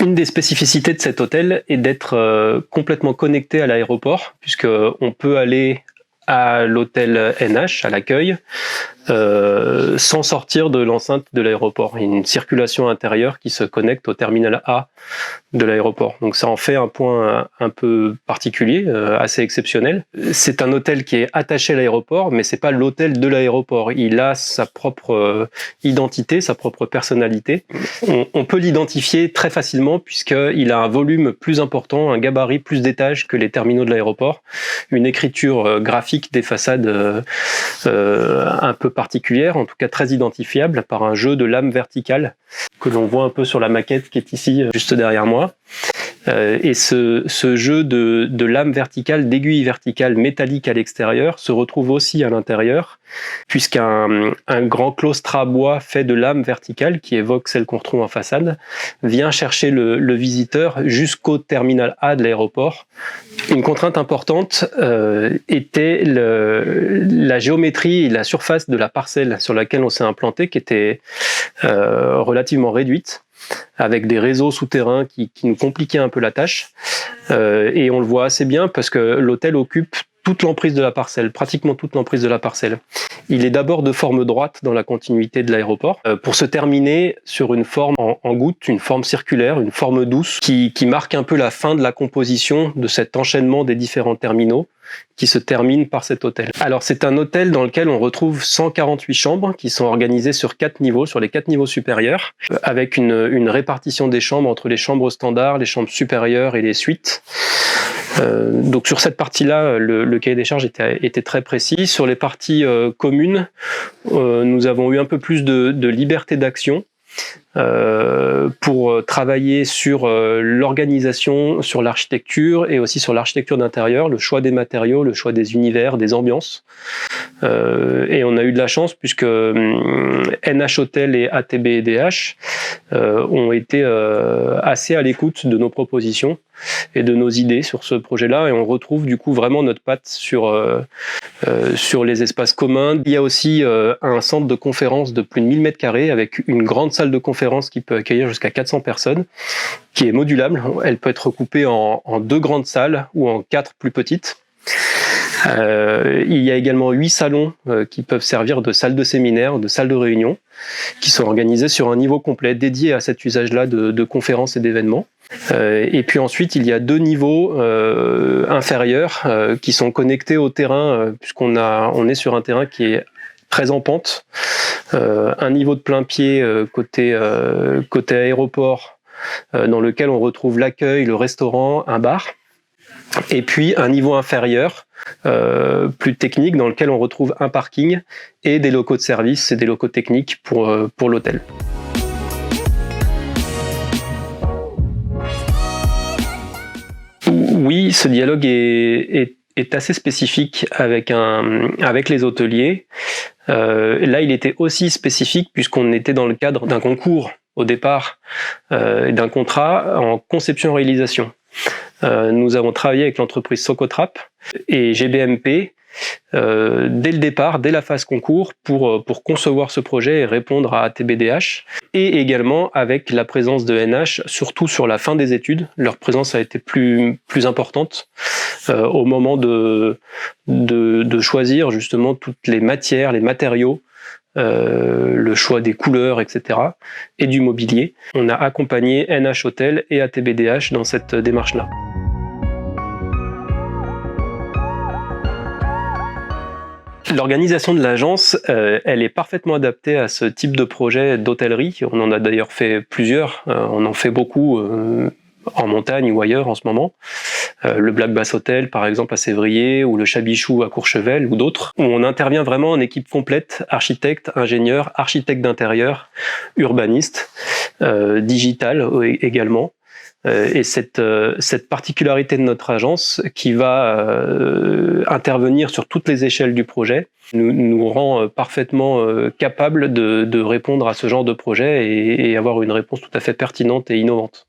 Une des spécificités de cet hôtel est d'être complètement connecté à l'aéroport, puisqu'on peut aller à l'hôtel NH, à l'accueil, sans sortir de l'enceinte de l'aéroport. Il y a une circulation intérieure qui se connecte au terminal A de l'aéroport. Donc ça en fait un point un peu particulier, assez exceptionnel. C'est un hôtel qui est attaché à l'aéroport, mais c'est pas l'hôtel de l'aéroport. Il a sa propre identité, sa propre personnalité. On peut l'identifier très facilement puisqu'il a un volume plus important, un gabarit, plus d'étages que les terminaux de l'aéroport, une écriture graphique des façades un peu particulière, en tout cas très identifiable par un jeu de lames verticales que l'on voit un peu sur la maquette qui est ici juste derrière moi. Et ce jeu de lames verticales, d'aiguilles verticales métalliques à l'extérieur se retrouve aussi à l'intérieur, puisqu'un grand claustre à bois fait de lames verticales, qui évoque celle qu'on retrouve en façade, vient chercher le visiteur jusqu'au terminal A de l'aéroport. Une contrainte importante était la géométrie et la surface de la parcelle sur laquelle on s'est implanté, qui était relativement réduite, avec des réseaux souterrains qui nous compliquaient un peu la tâche. Et on le voit assez bien parce que l'hôtel occupe toute l'emprise de la parcelle, pratiquement toute l'emprise de la parcelle. Il est d'abord de forme droite dans la continuité de l'aéroport, pour se terminer sur une forme en goutte, une forme circulaire, une forme douce, qui marque un peu la fin de la composition de cet enchaînement des différents terminaux qui se termine par cet hôtel. Alors c'est un hôtel dans lequel on retrouve 148 chambres qui sont organisées sur 4 niveaux, sur les 4 niveaux supérieurs, avec une répartition des chambres entre les chambres standards, les chambres supérieures et les suites. Donc sur cette partie-là, le cahier des charges était très précis. Sur les parties communes, nous avons eu un peu plus de liberté d'action pour travailler sur l'organisation, sur l'architecture et aussi sur l'architecture d'intérieur, le choix des matériaux, le choix des univers, des ambiances. Et on a eu de la chance puisque NH Hotel et ATB&DH ont été assez à l'écoute de nos propositions et de nos idées sur ce projet-là, et on retrouve du coup vraiment notre patte sur les espaces communs. Il y a aussi un centre de conférence de plus de 1000 m² avec une grande salle de conférence qui peut accueillir jusqu'à 400 personnes, qui est modulable. Elle peut être recoupée en 2 grandes salles ou en 4 plus petites. Il y a également 8 salons qui peuvent servir de salles de séminaire, de salles de réunion, qui sont organisées sur un niveau complet dédié à cet usage-là de conférences et d'événements. Et puis ensuite, il y a 2 niveaux inférieurs qui sont connectés au terrain, puisqu'on est sur un terrain qui est très en pente. Un niveau de plein pied côté aéroport, dans lequel on retrouve l'accueil, le restaurant, un bar. Et puis un niveau inférieur, plus technique, dans lequel on retrouve un parking et des locaux de service et des locaux techniques pour l'hôtel. Oui, ce dialogue est assez spécifique avec les hôteliers. Là, il était aussi spécifique puisqu'on était dans le cadre d'un concours au départ, d'un contrat en conception-réalisation. Nous avons travaillé avec l'entreprise Socotrap et GBMP dès le départ, dès la phase concours, pour concevoir ce projet et répondre à ATB&DH, et également avec la présence de NH, surtout sur la fin des études. Leur présence a été plus importante au moment de choisir justement toutes les matières, les matériaux, le choix des couleurs, etc., et du mobilier. On a accompagné NH Hotel et ATB&DH dans cette démarche-là. L'organisation de l'agence, elle est parfaitement adaptée à ce type de projet d'hôtellerie. On en a d'ailleurs fait plusieurs, on en fait beaucoup en montagne ou ailleurs en ce moment. Le Black Bass Hotel par exemple à Sévrier, ou le Chabichou à Courchevel, ou d'autres, où on intervient vraiment en équipe complète, architecte, ingénieur, architecte d'intérieur, urbaniste, digital également. Et cette particularité de notre agence, qui va intervenir sur toutes les échelles du projet, nous rend parfaitement capables de répondre à ce genre de projet et avoir une réponse tout à fait pertinente et innovante.